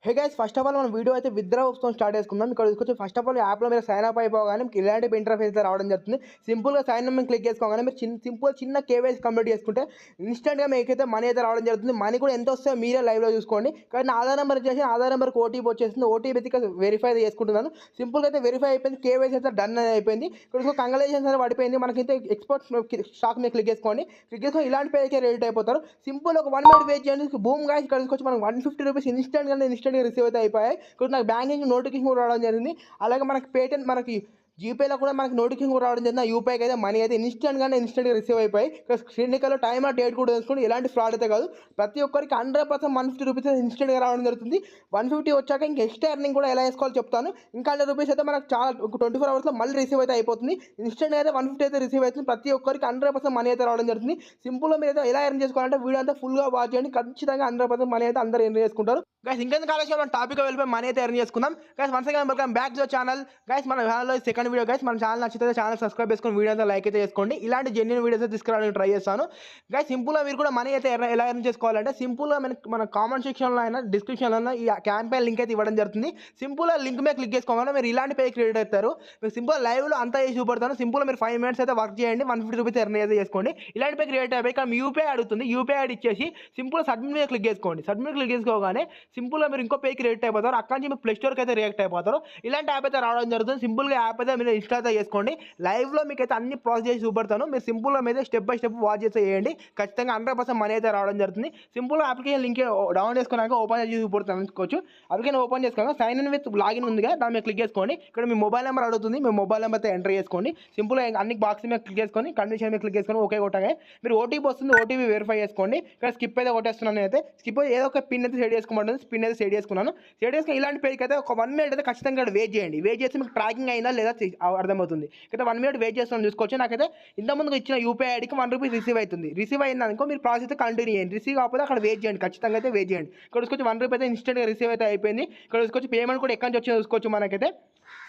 Hey guys first of all మనం video అయితే withdraw option start చేసుకుందాం. ఇక్కడ తీసుకొచ్చి ఫస్ట్ ఆఫ్ ఆల్ యాప్లో మీరు సైన్ అప్ అయిపోగానే మీకు ఇలాంటి ఇంటర్ఫేస్ అయితే రావడం జరుగుతుంది. సింపుల్గా సైన్ అప్ క్లిక్ చేసుకోగానే మీరు చిన్న కేవైసీ కంప్లీట్ చేసుకుంటే ఇన్స్టెంట్గా మీకైతే మనీ అయితే రావడం జరుగుతుంది. మనీ కూడా ఎంత వస్తాయో మీరే లైవ్లో చూసుకోండి. కానీ నా ఆధార్ నెంబర్ వచ్చేసి ఆధార్ నెంబర్కి ఓటీపీ వచ్చేసింది. ఓటీపీ అయితే వెరిఫై అయితే చేసుకుంటున్నాను. సింపుల్గా అయితే వెరిఫై అయిపోయింది. కేవైసీ అయితే డన్ అయిపోయింది. ఇక్కడ కంగ్రాచులేషన్స్ అయితే పడిపోయింది. మనకైతే ఎక్స్పోర్ట్ స్టాక్ మీద క్లిక్ చేసుకోండి. క్లిక్ చేసుకొని ఇలాంటి పేజ్కి రెడీ అయిపోతారు. సింపుల్ ఒక 1 మినిట్ వెయిట్ చేయండి. బూమ్ గాయస్ ఇక్కడ తీసుకొచ్చి మనకు 150 రూపీస్ ఇన్స్టెంట్గా రిసీవ్ అయితే అయిపోయాయి. ఇక్కడ నాకు బ్యాంక్ నుంచి నోటిఫికేషన్ కూడా రావడం జరిగింది. అలాగే మనకి పేటిఎం మనకి జీపేలో కూడా మనకి నోటిఫికేషన్ కూడా రావడం జరిగింది. యూపీఐకి అయితే మనీ అయితే ఇన్స్టెంట్గా రిసీవ్ అయిపోయి ఇక్కడ స్క్రీన్లో టైం డేట్ కూడా తెలుసుకొని ఎలాంటి ఫ్రాడ్ అయితే కాదు. ప్రతి ఒక్కరికి 100% 150 రూపీస్ ఇన్స్టెంట్గా రావడం జరుగుతుంది. 150 వచ్చాక ఇంకా ఎక్స్ట్రా ఎర్నింగ్ కూడా ఎలా వేసుకోవాలో చెప్తాను. ఇంకా 100 రూపీస్ అయితే మనకు చాలా 24 అవర్స్లో మళ్ళీ రిసీవ్ అయితే అయిపోతుంది. ఇన్స్టెంట్గా అయితే 150 అయితే రిసీవ్ అవుతుంది. ప్రతి ఒక్కరికి 100% మనీ అయితే రావడం జరుగుతుంది. సింపుల్గా మీరు అయితే ఎలా ఎర్న్ చేసుకోవాలంటే వీడియో అంతా ఫుల్గా వాచ్ చేయండి. ఖచ్చితంగా 100% మనీ అయితే అందరూ ఎర్న్ చేసుకుంటారు. గైస్ ఇంకెందుకు కాలేజ్ మనం టాపిక్ వెళ్ళిపోయి మనీ అయితే ఎర్న్ చేసుకుందాం. Guys once again welcome back to channel. Guys మన ఛానల్లో సెకండ్ వీడియో. గైస్ మన ఛానల్ నచ్చితే ఛానల్ సబ్స్క్రైబ్ చేసుకొని వీడియో అంతా లైక్ అయితే చేసుకోండి. ఇలాంటి జెన్యూన్ వీడియోస్ తీసుకురావడానికి ట్రై చేస్తాను. గైస్ సింపుల్గా మీరు కూడా మనీ అయితే ఎలా ఎర్న్ చేసుకోవాలంటే సింపుల్గా మన కామెంట్ సెక్షన్లో అయినా డిస్క్రిప్షన్లో అయినా ఈ క్యాంపెయిన్ లింక్ అయితే ఇవ్వడం జరుగుతుంది. సింపుల్గా లింక్ మీద క్లిక్ చేసుకోగానే మీరు ఇలాంటి పేజ్ క్రియేట్ అవుతారు. మీరు సింపుల్ లైవ్లో అంతా చేసి చూపడతాను. సింపుల్గా మీరు 5 మినిట్స్ అయితే వర్క్ చేయండి. 150 రూపీస్ ఎర్న్ అయితే చేసుకోండి. ఇలాంటి పేజ్ క్రియేట్ అయిపోయి ఇక్కడ యూపీఐ అడుగుతుంది. యూపీఐ ఐడి ఇచ్చేసి సింపుల్ సబ్మిట్ మీద క్లిక్ చేసుకోండి. సబ్మిట్ క్లిక్ చేసుకోగానే సింపుల్గా మీరు ఇంకో పేజ్కి రియాక్ట్ అయిపోతారు. అక్కడ నుంచి మీరు ప్లే స్టోర్కి అయితే రియాక్ట్ అయిపోతారు. ఇలాంటి యాప్ అయితే రావడం జరుగుతుంది. సింపుల్గా యాప్ అయితే మీరు ఇన్స్టాల్ అయితే చేసుకోండి. లైవ్లో మీకు అయితే అన్ని ప్రాసెస్ చేసి చూపెడతాను. మీరు సింపుల్గా మీద స్టెప్ బై స్టెప్ వాచ్ చేస్తే చేయండి. ఖచ్చితంగా 100% మనీ అయితే రావడం జరుగుతుంది. సింపుల్గా అప్లికేషన్ లింక్ డౌన్లోడ్ చేసుకున్నాక ఓపెన్ చేసి చూపెడతాను అనుకోవచ్చు. అప్లికేషన్ ఓపెన్ చేసుకున్నాక సైన్ ఇన్ విత్ లాగిన్ ఉందిగా దాని మీద క్లిక్ చేసుకోండి. ఇక్కడ మీ మొబైల్ నెంబర్ అడుగుతుంది. మీ మొబైల్ నెంబర్ అయితే ఎంటర్ చేసుకోండి. సింపుల్గా అన్ని బాక్స్ మీద క్లిక్ చేసుకొని కండిషన్ మీద క్లిక్ చేసుకొని ఓకే కొట్టగా మీరు ఓటీపీ వస్తుంది. ఓటీపీ వెరిఫై చేసుకోండి. ఇక్కడ స్కిప్ అయితే కొట్టేస్తున్నాను. అయితే స్కిప్ ఏదో ఒక పిన్ అయితే సెట్ చేసుకోమంటుంది. పిన్ అయితే సెట్ చేసుకున్నాను. సెట్ చేసుకుని ఇలాంటి పేజ్కి అయితే ఒక 1 మినిట్ అయితే ఖచ్చితంగా వెయిట్ చేయండి. వెయిట్ చేసి మీకు ట్రాకింగ్ అయిందా లేదా అర్థమవుతుంది. అయితే 1 మినిట్ వెయిట్ చేస్తాను చూసుకోవచ్చు. నాకైతే ఇంతకుముందు ఇచ్చిన యూపీఐ ఐడికి 1 రూపీస్ రిసీవ్ అవుతుంది. రిసీవ్ అయింది అనుకో మీరు ప్రాసెస్ అయితే కంటిన్యూ చేయండి. రిసీవ్ కాకపోతే అక్కడ వెయిట్ చేయండి. ఖచ్చితంగా అయితే వెయిట్ చేయండి. ఇక్కడ చూసుకొచ్చి 1 రూపీ అయితే ఇన్స్టెంట్గా రిసీవ్ అయితే అయిపోయింది. ఇక్కడ చూసుకొచ్చి పేమెంట్ కూడా ఎక్కడి నుంచి వచ్చిందో చూసుకోవచ్చు. మనకైతే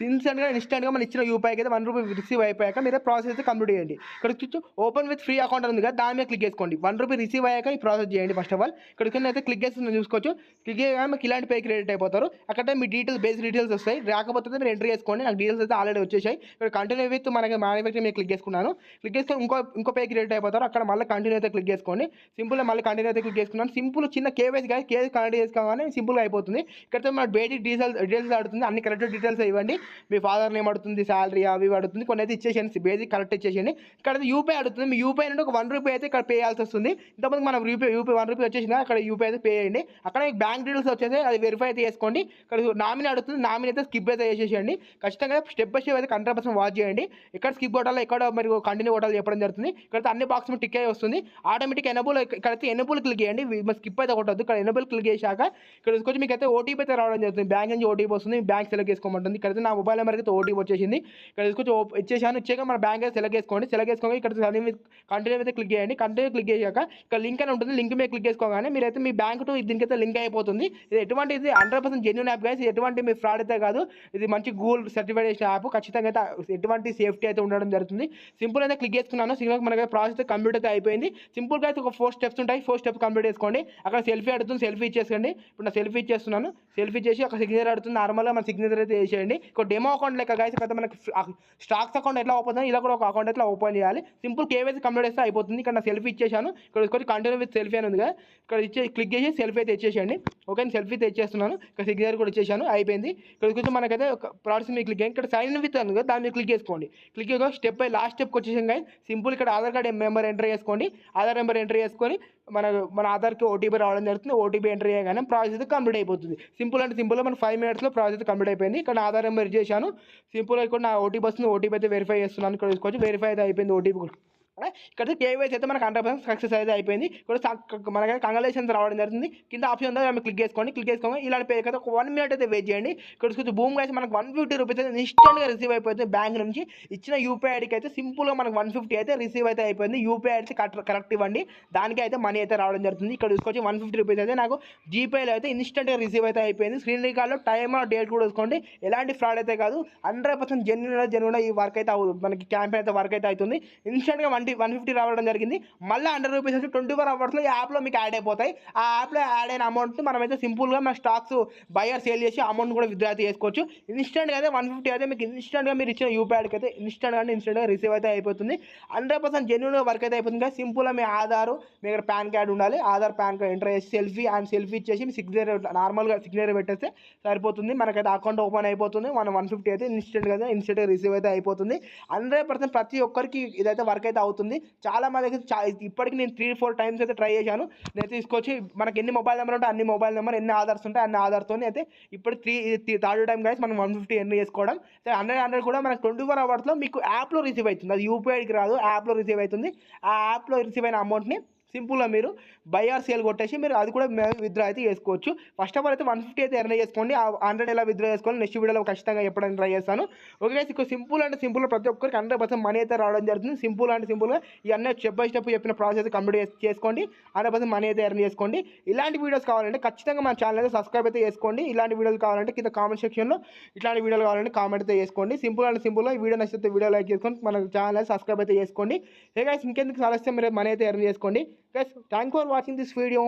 ఇన్స్టెంట్గా మనం ఇచ్చిన యూపీఐకి అయితే 1 రూపీ రిసీవ్ అయిపోయాక మీరు ప్రాసెస్ అయితే కంప్లీట్ చేయండి. ఇక్కడ చూసి ఓపెన్ విత్ ఫ్రీ అకౌంట్ ఉంది కదా దాని మీద క్లిక్ చేసుకోండి. 1 రూపీ రిసీవ్ అయ్యాక ఈ ప్రాసెస్ చేయండి. ఫస్ట్ ఆఫ్ ఆల్ ఇక్కడ అయితే క్లిక్ చేస్తుంది చూసుకోవచ్చు. క్లిక్ చేయగానే మీకు ఇలాంటి పే క్రెడిట్ అయిపోతారు. అక్కడ మీ బేసిక్ డీటెయిల్స్ వస్తాయి. రాకపోతే మీరు ఎంట్రీ చేసుకోండి. నాకు డీటెయిల్స్ అయితే ఆల్రెడీ వచ్చేసాయి. ఇక్కడ కంటిన్యూ విత్ మనకి మ్యానుఫ్యాక్చరింగ్ మీద క్లిక్ చేసుకున్నాను. క్లిక్ చేసుకొని ఇంకో పే క్రెడిట్ అయిపోతారు. అక్కడ మళ్ళీ కంటిన్యూ అయితే క్లిక్ చేసుకోండి. సింపుల్గా మళ్ళీ కంటిన్యూ అయితే క్లిక్ చేసుకున్నాను. సింపుల్ చిన్న కేవైసీ కానీ కేవైసీ కంటిన్యూ చేసుకోగానే సింపుల్గా అయిపోతుంది. ఇక్కడ మన బేసిక్ డీటెయిల్స్ అడుగుతుంది. అన్ని కరెక్ట్ డీటెయిల్స్ ఇవ్వండి. మీ ఫాదర్ నేమ్ అడుగుతుంది. శాలరీ అవి అడుగుతుంది. కొన్ని అయితే ఇచ్చేసేయండి. బేసిక్ కరెక్ట్ ఇచ్చేసేయండి. ఇక్కడ యూపీఐ అడుగుతుంది. మీ యూపీఐ నుండి ఒక 1 రూపీ అయితే ఇక్కడ పే చేయాల్సి వస్తుంది. ఇంతకుముందు మనం యూపీ 1 రూపీ వచ్చేసిందా అక్కడ యూపీఐ అయితే పే చేయండి. అక్కడ మీకు బ్యాంక్ డీటెయిల్స్ వచ్చేసి అది వెరిఫై అయితే చేసుకోండి. ఇక్కడ నామినీ అడుగుతుంది. నామినీ అయితే స్కిప్ అయితే చేసేసేయండి. ఖచ్చితంగా స్టెప్ బై స్టెప్ అయితే 100% వాచ్ చేయండి. ఎక్కడ స్కిప్ కొట్టాలో ఎక్కడ మరి కంటిన్యూ కొట్టాలో చెప్పడం జరుగుతుంది. ఇక్కడ అన్ని బాక్స్ మీద టిక్ అయ్యి వస్తుంది. ఆటోమేటిక్ ఇక్కడైతే ఎనబుల్ క్లిక్ చేయండి. స్కిప్ అయితే కొట్టద్దు. ఇక్కడ ఎనబుల్ క్లిక్ చేశాక ఇక్కడ తీసుకొచ్చి మీకు అయితే ఓటీపీ అయితే రావడం జరుగుతుంది. బ్యాంక్ నుంచి ఓటీపీ వస్తుంది. బ్యాంక్ సెలెక్ట్ చేసుకోమంటుంది. ఇక్కడైతే నా మొబైల్ నెంబర్కి అయితే ఓటీపీ వచ్చేసింది. ఇక్కడ తీసుకొచ్చి ఇచ్చేసాను. ఇచ్చాక మన బ్యాంక్ అయితే సెలెక్ట్ చేసుకోండి. సెలెక్ట్ చేసుకోగా ఇక్కడ కంటిన్యూ అయితే క్లిక్ చేయండి. కంటిన్యూ క్లిక్ చేశాక ఇక్కడ లింక్ అని ఉంటుంది. లింక్ మీద క్లిక్ చేసుకోగానే మీరైతే మీ బ్యాంక్ టు దీనికైతే లింక్ అయిపోతుంది. ఇది 100% జెన్యూన్ యాప్ గైస్. ఎటువంటి మీ ఫ్రాడ్ అయితే కాదు. ఇది మంచి గూగుల్ సర్టిఫైడ్ చేసిన యాప్. ఖచ్చితంగా అయితే ఎటువంటి సేఫ్టీ అయితే ఉండడం జరుగుతుంది. సింపుల్ అయితే క్లిక్ చేసుకున్నాను. సింపుల్ మనకి ప్రాసెస్ కంప్లీట్ అయితే అయిపోయింది. సింపుల్గా అయితే ఒక 4 స్టెప్స్ ఉంటాయి. 4 స్టెప్స్ కంప్లీట్ చేసుకోండి. అక్కడ సెల్ఫీ అడుగుతుంది. సెల్ఫీ ఇచ్చేసుకోండి. ఇప్పుడు నా సెల్ఫీ ఇచ్చేస్తున్నాను. సెల్ఫీ చేసి ఒక సిగ్నేచర్ అడుగుతుంది. నార్మల్గా మన సిగ్నేచర్ అయితే చేసేయండి. ఒక డెమో అకౌంట్ లెక్క గైస్. అయితే మనకి స్టాక్స్ అకౌంట్ ఎట్లా ఓపెన్ ఇలా కూడా ఒక అకౌంట్ ఎట్లా ఓపెన్ చేయాలి. సింపుల్ కేవైసీ కంప్లీట్ చేస్తే అయిపోతుంది. ఇక్కడ నా సెల్ఫీ ఇచ్చేసాను. ఇక్కడ కంటిన్యూ విత్ సెల్ఫీ అని ఉందిగా ఇక్కడ క్లిక్ చేసి సెల్ఫీ అయితే ఇచ్చేసేయండి. ఓకే సెల్ఫీ అయితే ఇచ్చేస్తున్నాను. ఇక్కడ సిగ్నేచర్ కూడా ఇచ్చేసాను. అయిపోయింది. ఇక్కడ వచ్చి మనకైతే ఒక ప్రాసెస్ మీద క్లిక్ చేయండి. ఇక్కడ సైన్ ఇన్ విత్ ఉంది కదా దాని మీద క్లిక్ చేసుకోండి. క్లిక్ చేయగా స్టెప్ బై లాస్ట్ స్టెప్కి వచ్చేసాం కానీ సింపుల్ ఇక్కడ ఆధార్ కార్డ్ నెంబర్ ఎంటర్ చేసుకోండి. ఆధార్ నెంబర్ ఎంటర్ చేసుకొని మన ఆధార్కి ఓటీపీ రావడం జరుగుతుంది. ఓటీపీ ఎంటర్ చేయగానే ప్రాసెస్ అయితే కంప్లీట్ అయిపోతుంది. సింపుల్గా మన 5 మినిట్స్లో ప్రాసెస్ కంప్లీట్ అయిపోయింది. ఇక్కడ ఆధార్ నెంబర్ చేశాను. సింపుల్గా ఇక్కడ నా ఓటీపీ వస్తుంది. ఓటీపీ అయితే వెరిఫై చేస్తున్నాను. ఇక్కడ తీసుకోవచ్చు వెరిఫై అయితే అయిపోయింది. ఓటీపీ కూడా ఇక్కడ కేవైసీ అయితే మనకు 100% సక్సెస్ అయితే అయిపోయింది. ఇక్కడ మనకైతే కంగ్రాచులేషన్స్ రావడం జరుగుతుంది. కింద ఆప్షన్ ఉందో దాన్ని క్లిక్ చేసుకోండి. క్లిక్ చేసుకోండి ఇలాంటి పేజ్ అయితే ఒక 1 మినిట్ అయితే వెయిట్ చేయండి. ఇక్కడ తీసుకొచ్చి బూమ్ గైస్ మనకు 150 రూపీస్ అయితే ఇన్స్టెంట్గా రిసీవ్ అయిపోతుంది. బ్యాంక్ నుంచి ఇచ్చిన యూపీఐ ఐడికి అయితే సింపుల్గా మనకు 150 అయితే రిసీవ్ అయితే అయిపోయింది. యూపీఐ అయితే కరెక్ట్ ఇవ్వండి. దానికి అయితే మనీ అయితే రావడం జరుగుతుంది. ఇక్కడ తీసుకొచ్చి 150 రూపీస్ అయితే నాకు జీపేలో అయితే ఇన్స్టెంట్గా రిసీవ్ అయితే అయిపోయింది. స్క్రీన్ రికార్డులో టైమ్ డేట్ కూడా చూసుకోండి. ఎలాంటి ఫ్రాడ్ అయితే కాదు. 100% జెన్యూన్ ఈ వర్క్ అయితే మనకి క్యాంపెయిన్ అయితే వర్క్ అయితే అవుతుంది. ఇన్స్టెంట్గా 1 150 రావడం జరిగింది. మళ్ళీ ₹100 వచ్చి 24 అవర్స్లో ఈ యాప్లో మీకు యాడ్ అయిపోతాయి. ఆ యాప్లో యాడ్ అయిన అమౌంట్ని మనమైతే సింపుల్గా మన స్టాక్స్ బయర్ సేల్ చేసి అమౌంట్ కూడా విత్డ్రా అయితే చేసుకోవచ్చు. ఇన్స్టెంట్గా అయితే 150 అయితే మీకు ఇన్స్టెంట్గా మీరు ఇచ్చిన యూపీఐకి అయితే ఇన్స్టెంట్గా రిసీవ్ అయితే అయిపోతుంది. 100% జెన్యూన్గా వర్క్ అయితే అయిపోతుంది. సింపుల్గా మీ ఆధారు, మీ దగ్గర పాన్ కార్డ్ ఉండాలి. ఆధార్ పాన్ కార్డ్ ఎంటర్ చేసి సెల్ఫీ ఇచ్చేసి మీ సిగ్నేచర్ నార్మల్గా సిగ్నేచర్ పెట్టేస్తే సరిపోతుంది. మనకైతే అకౌంట్ ఓపెన్ అయిపోతుంది. మనం 150 అయితే ఇన్స్టెంట్గా రిసీవ్ అయితే అయిపోతుంది. 100% ప్రతి ఒక్కరికి ఇదైతే వర్క్ అయితే అవుతుంది. చాలా మందికి ఇప్పటికి నేను 3-4 టైమ్స్ అయితే ట్రై చేశాను. నేను తీసుకొచ్చి మనకి ఎన్ని మొబైల్ నెంబర్ ఉంటే అన్ని మొబైల్ నెంబర్, ఎన్ని ఆధార్స్ ఉంటాయి అన్ని ఆధార్తో అయితే ఇప్పుడు థర్డ్ టైం గైస్ మనం 150 ఎర్న్ చేసుకోవడం. 100 కూడా మనకు 24 అవర్స్లో మీకు యాప్లో రిసీవ్ అవుతుంది. అది యూపీఐకి రాదు, యాప్లో రిసీవ్ అవుతుంది. ఆ యాప్లో రిసీవ్ అయిన అమౌంట్ని సింపుల్గా మీరు బై ఆర్ సేల్ కొట్టేసి మీరు అది కూడా విత్డ్రా అయితే చేసుకోవచ్చు. ఫస్ట్ ఆఫ్ ఆల్ అయితే 150 అయితే ఎర్న్ చేసుకోండి. ఆ 100 ఎలా విత్డ్రా చేసుకోవాలి నెక్స్ట్ వీడియోలో ఖచ్చితంగా చెప్పడానికి ట్రై చేస్తాను. ఓకే గైస్, ఇక సింపుల్ ప్రతి ఒక్కరికి 100% మనీ అయితే రావడం జరుగుతుంది. సింపుల్గా ఇవన్నీ స్టెప్ బై స్టెప్ చెప్పిన ప్రాసెస్ కంప్లీట్ చేసుకోండి. 100% మనీ అయితే ఎర్న్ చేసుకోండి. ఇలాంటి వీడియోస్ కావాలంటే ఖచ్చితంగా మన ఛానల్ అయితే సబ్స్క్రైబ్ అయితే చేసుకోండి. ఇలాంటి వీడియోలు కావాలంటే కింద కామెంట్ సెక్షన్లో ఇట్లాంటి వీడియోలు కావాలంటే కామెంట్ అయితే చేసుకోండి. సింపుల్గా ఈ వీడియో నచ్చితే వీడియో లైక్ చేసుకొని మన ఛానల్ సబ్స్క్రైబ్ అయితే చేసుకోండి. హే గైస్, ఇంకెందుకు సాలస్యం మీరు మనీ అయితే ఎర్న్ చేసుకోండి. Guys, thank you for watching this video.